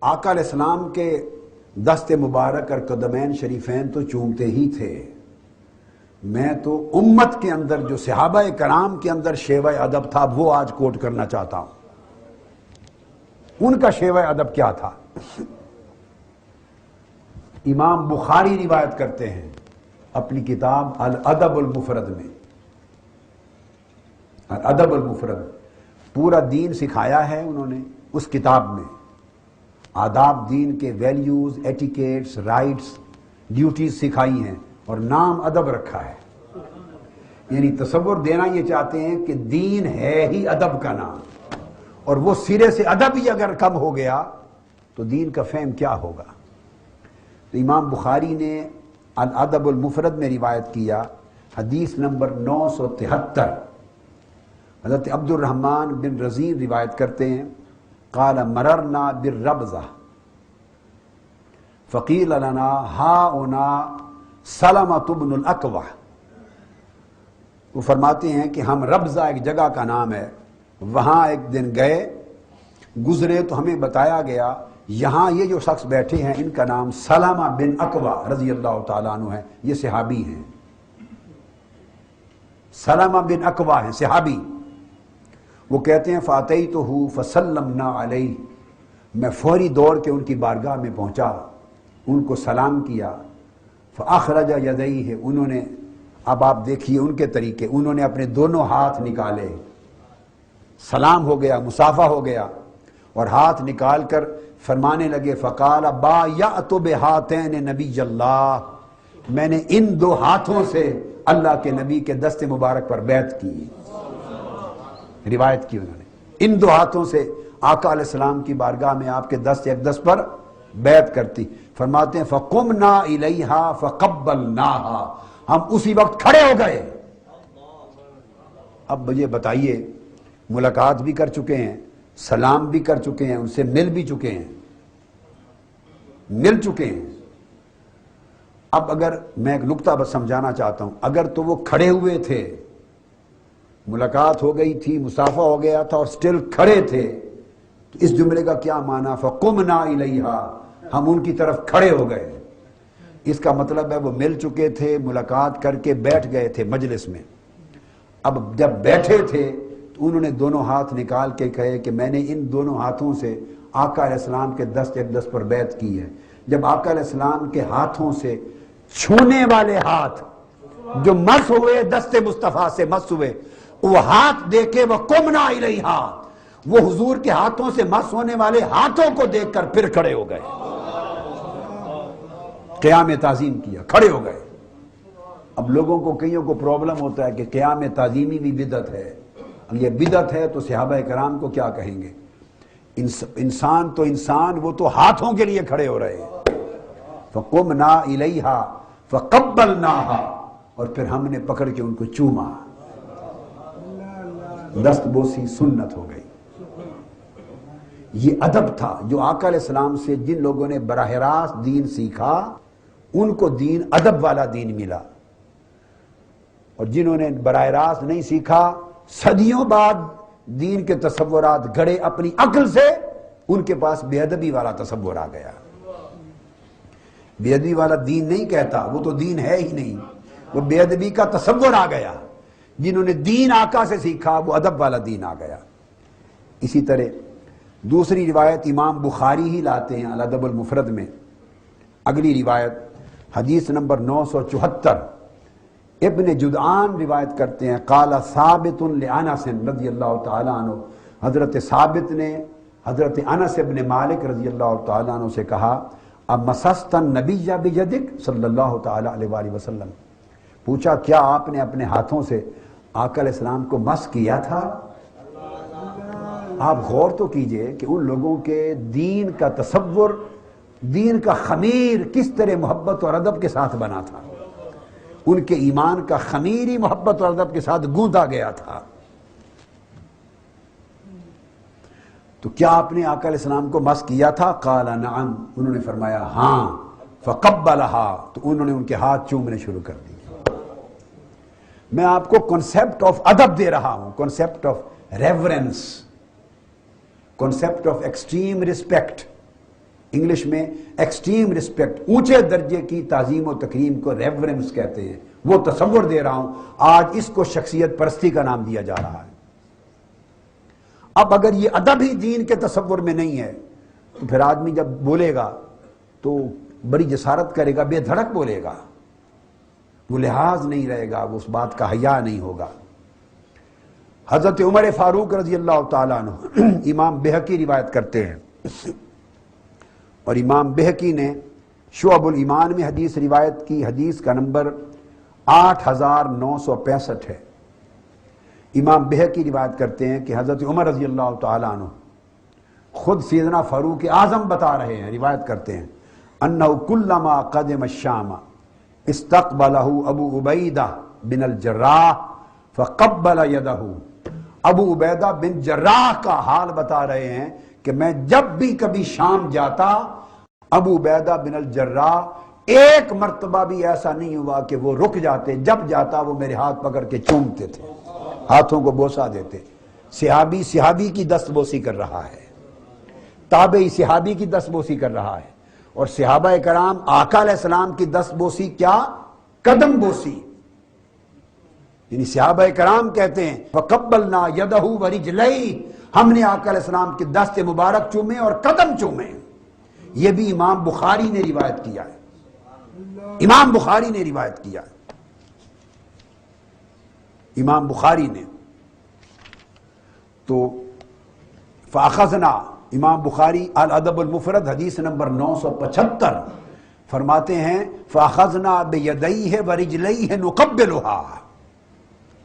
آقا علیہ السلام کے دست مبارک اور قدمین شریفین تو چومتے ہی تھے، میں تو امت کے اندر جو صحابہ کرام کے اندر شیوہ ادب تھا وہ آج کوٹ کرنا چاہتا ہوں۔ ان کا شیوہ ادب کیا تھا؟ امام بخاری روایت کرتے ہیں اپنی کتاب الادب المفرد میں، الادب المفرد پورا دین سکھایا ہے انہوں نے اس کتاب میں، آداب دین کے ویلیوز، ایٹیکیٹس، رائٹس، ڈیوٹیز سکھائی ہیں اور نام ادب رکھا ہے۔ یعنی تصور دینا یہ چاہتے ہیں کہ دین ہے ہی ادب کا نام، اور وہ سرے سے ادب ہی اگر کم ہو گیا تو دین کا فہم کیا ہوگا؟ تو امام بخاری نے الادب المفرد میں روایت کیا، حدیث نمبر 973، حضرت عبد الرحمن بن رزین روایت کرتے ہیں، قال مررنا بالربزہ فقیل لنا ہاؤنا سلمۃ بن الاکوع۔ وہ فرماتے ہیں کہ ہم ربزہ ایک جگہ کا نام ہے، وہاں ایک دن گئے گزرے تو ہمیں بتایا گیا یہاں یہ جو شخص بیٹھے ہیں ان کا نام سلمہ بن اکوع رضی اللہ تعالیٰ عنہ ہے، یہ صحابی ہیں، سلمہ بن اکوع ہیں صحابی۔ وہ کہتے ہیں فاتیتہ فسلمنا علیہ، میں فوری دوڑ کے ان کی بارگاہ میں پہنچا، ان کو سلام کیا، فاخرج یدیہ، انہوں نے، اب آپ دیکھیے ان کے طریقے، انہوں نے اپنے دونوں ہاتھ نکالے، سلام ہو گیا، مصافحہ ہو گیا، اور ہاتھ نکال کر فرمانے لگے فقال بایعت بہاتین نبی اللہ، میں نے ان دو ہاتھوں سے اللہ کے نبی کے دست مبارک پر بیعت کی، روایت کی انہوں نے، ان دو ہاتھوں سے آقا علیہ السلام کی بارگاہ میں آپ کے دست اقدس پر بیعت کرتی۔ فرماتے ہیں فقمنا الیہا فقبلناہا، ہم اسی وقت کھڑے ہو گئے۔ اب مجھے بتائیے، ملاقات بھی کر چکے ہیں، سلام بھی کر چکے ہیں، ان سے مل بھی چکے ہیں، مل چکے ہیں، اب اگر میں ایک نقطہ بس سمجھانا چاہتا ہوں، اگر تو وہ کھڑے ہوئے تھے، ملاقات ہو گئی تھی، مصافحہ ہو گیا تھا اور سٹل کھڑے تھے، تو اس جملے کا کیا معنی؟ فقمنا الیہا، ہم ان کی طرف کھڑے ہو گئے۔ اس کا مطلب ہے وہ مل چکے تھے، ملاقات کر کے بیٹھ گئے تھے مجلس میں، اب جب بیٹھے تھے تو انہوں نے دونوں ہاتھ نکال کے کہے کہ میں نے ان دونوں ہاتھوں سے آقا علیہ السلام کے دست اقدس پر بیعت کی ہے۔ جب آقا علیہ السلام کے ہاتھوں سے چھونے والے ہاتھ جو مس ہوئے، دست مصطفیٰ سے مس ہوئے، وہ ہاتھ دیکھے وقمنا الیہا، وہ حضور کے ہاتھوں سے مس ہونے والے ہاتھوں کو دیکھ کر پھر کھڑے ہو گئے، قیام تعظیم کیا، کھڑے ہو گئے۔ اب لوگوں کو، کئیوں کو پرابلم ہوتا ہے کہ قیام تعظیمی بھی بدعت ہے، اب یہ بدعت ہے تو صحابہ کرام کو کیا کہیں گے؟ انسان تو انسان، وہ تو ہاتھوں کے لیے کھڑے ہو رہے ہیں۔ فقمنا الیہا فقبلناہا، اور پھر ہم نے پکڑ کے ان کو چوما، دست بوسی سنت ہو گئی۔ یہ ادب تھا جو آقا علیہ السلام سے جن لوگوں نے براہ راست دین سیکھا ان کو دین ادب والا دین ملا، اور جنہوں نے براہ راست نہیں سیکھا، صدیوں بعد دین کے تصورات گھڑے اپنی عقل سے، ان کے پاس بے ادبی والا تصور آ گیا۔ بے ادبی والا دین نہیں کہتا، وہ تو دین ہے ہی نہیں، وہ بے ادبی کا تصور آ گیا۔ جنہوں نے دین آقا سے سیکھا وہ ادب والا دین آ گیا۔ اسی طرح دوسری روایت امام بخاری ہی لاتے ہیں الادب المفرد میں، اگلی روایت حدیث نمبر 974، ابن جدعان روایت کرتے ہیں قال ثابت لانس رضی اللہ تعالیٰ عنہ، حضرت ثابت نے حضرت انس ابن مالک رضی اللہ تعالیٰ عنہ سے کہا اب مسست النبی بیدک صلی اللہ تعالیٰ علیہ وآلہ وسلم، پوچھا کیا آپ نے اپنے ہاتھوں سے آقا علیہ السلام کو مس کیا تھا؟ آپ غور تو کیجئے کہ ان لوگوں کے دین کا تصور، دین کا خمیر کس طرح محبت اور ادب کے ساتھ بنا تھا، ان کے ایمان کا خمیر ہی محبت اور ادب کے ساتھ گوندا گیا تھا۔ تو کیا آپ نے آقا علیہ السلام کو مس کیا تھا؟ قال نعم، انہوں نے فرمایا ہاں، فقبلہا، تو انہوں نے ان کے ہاتھ چومنے شروع کر دیے۔ میں آپ کو کنسپٹ آف ادب دے رہا ہوں، concept of reverence, concept of extreme respect, English میں ایکسٹریم رسپیکٹ، اونچے درجے کی تعظیم و تکریم کو ریورنس کہتے ہیں، وہ تصور دے رہا ہوں۔ آج اس کو شخصیت پرستی کا نام دیا جا رہا ہے۔ اب اگر یہ ادب ہی دین کے تصور میں نہیں ہے تو پھر آدمی جب بولے گا تو بڑی جسارت کرے گا، بے دھڑک بولے گا، وہ لحاظ نہیں رہے گا، وہ اس بات کا حیا نہیں ہوگا۔ حضرت عمر فاروق رضی اللہ تعالیٰ عنہ امام بہقی روایت کرتے ہیں، اور امام بہقی نے شعب الایمان میں حدیث روایت کی، حدیث کا نمبر 8965 ہے۔ امام بہقی روایت کرتے ہیں کہ حضرت عمر رضی اللہ تعالیٰ عنہ خود سیدنا فاروق اعظم بتا رہے ہیں، روایت کرتے ہیں، انہ کلما قدم الشام استقبلہ ابو عبیدہ بن الجراح فقبل یدہ۔ ابو عبیدہ بن جراح کا حال بتا رہے ہیں کہ میں جب بھی کبھی شام جاتا، ابو عبیدہ بن الجراح ایک مرتبہ بھی ایسا نہیں ہوا کہ وہ رک جاتے، جب جاتا وہ میرے ہاتھ پکڑ کے چومتے تھے، ہاتھوں کو بوسہ دیتے۔ صحابی صحابی کی دست بوسی کر رہا ہے، تابعی صحابی کی دست بوسی کر رہا ہے، اور صحابہ کرام آقا علیہ السلام کی دست بوسی کیا؟ قدم بوسی۔ یعنی صحابہ کرام کہتے ہیں فَقَبَّلْنَا يَدَهُ وَرِجْلَيْهِ، ہم نے آقا علیہ السلام کی دست مبارک چومے اور قدم چومے۔ یہ بھی امام بخاری نے روایت کیا ہے، امام بخاری نے روایت کیا ہے، امام بخاری نے۔ تو فَأَخَذْنَا، امام بخاری الادب المفرد حدیث نمبر 975 فرماتے ہیں فَأَخَذْنَا بِيَدَيْهِ وَرِجْلَيْهِ نُقَبِّلُهَا،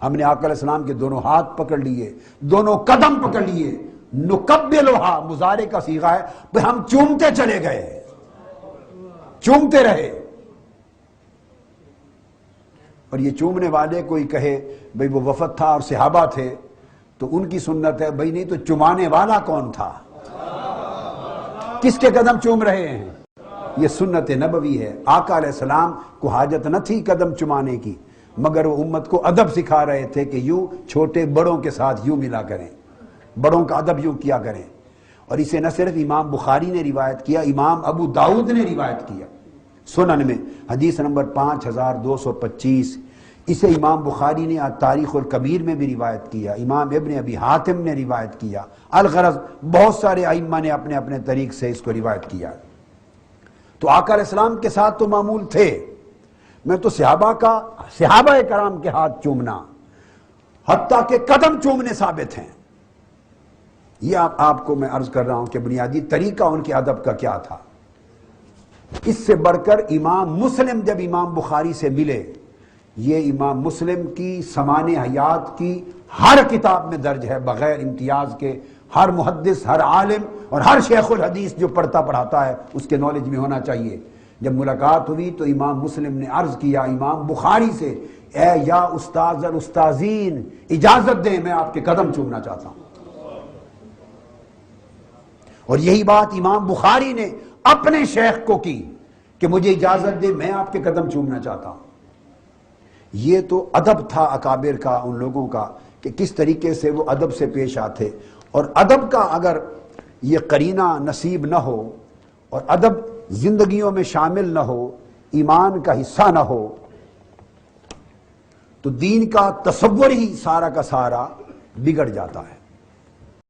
ہم نے آقا علیہ السلام کے دونوں ہاتھ پکڑ لیے، دونوں قدم پکڑ لیے۔ نقبلها مضارع کا صیغہ ہے، پھر ہم چومتے چلے گئے، چومتے رہے۔ اور یہ چومنے والے کوئی کہے بھئی وہ وفد تھا اور صحابہ تھے تو ان کی سنت ہے، بھئی نہیں تو چمانے والا کون تھا؟ کس کے قدم چوم رہے ہیں؟ یہ سنت نبوی ہے۔ آقا علیہ السلام کو حاجت نہ تھی قدم چمانے کی، مگر وہ امت کو ادب سکھا رہے تھے کہ یوں چھوٹے بڑوں کے ساتھ یوں ملا کریں، بڑوں کا ادب یوں کیا کریں۔ اور اسے نہ صرف امام بخاری نے روایت کیا، امام ابو داؤد نے روایت کیا سنن میں، حدیث نمبر 5225۔ اسے امام بخاری نے تاریخ الکبیر میں بھی روایت کیا، امام ابن ابی حاتم نے روایت کیا، الغرض بہت سارے ائمہ نے اپنے اپنے طریق سے اس کو روایت کیا۔ تو آقا علیہ السلام کے ساتھ تو معمول تھے، میں تو صحابہ کرام کے ہاتھ چومنا حتیٰ کہ قدم چومنے ثابت ہیں۔ یہ آپ کو میں عرض کر رہا ہوں کہ بنیادی طریقہ ان کے ادب کا کیا تھا۔ اس سے بڑھ کر امام مسلم جب امام بخاری سے ملے، یہ امام مسلم کی سمان حیات کی ہر کتاب میں درج ہے بغیر امتیاز کے، ہر محدث، ہر عالم اور ہر شیخ الحدیث جو پڑھتا پڑھاتا ہے اس کے نالج میں ہونا چاہیے۔ جب ملاقات ہوئی تو امام مسلم نے عرض کیا امام بخاری سے، اے یا استاذ الاستاذین، اجازت دیں میں آپ کے قدم چومنا چاہتا ہوں۔ اور یہی بات امام بخاری نے اپنے شیخ کو کی کہ مجھے اجازت دے میں آپ کے قدم چومنا چاہتا ہوں۔ یہ تو ادب تھا اکابر کا، ان لوگوں کا، کہ کس طریقے سے وہ ادب سے پیش آتے۔ اور ادب کا اگر یہ قرینہ نصیب نہ ہو اور ادب زندگیوں میں شامل نہ ہو، ایمان کا حصہ نہ ہو، تو دین کا تصور ہی سارا کا سارا بگڑ جاتا ہے۔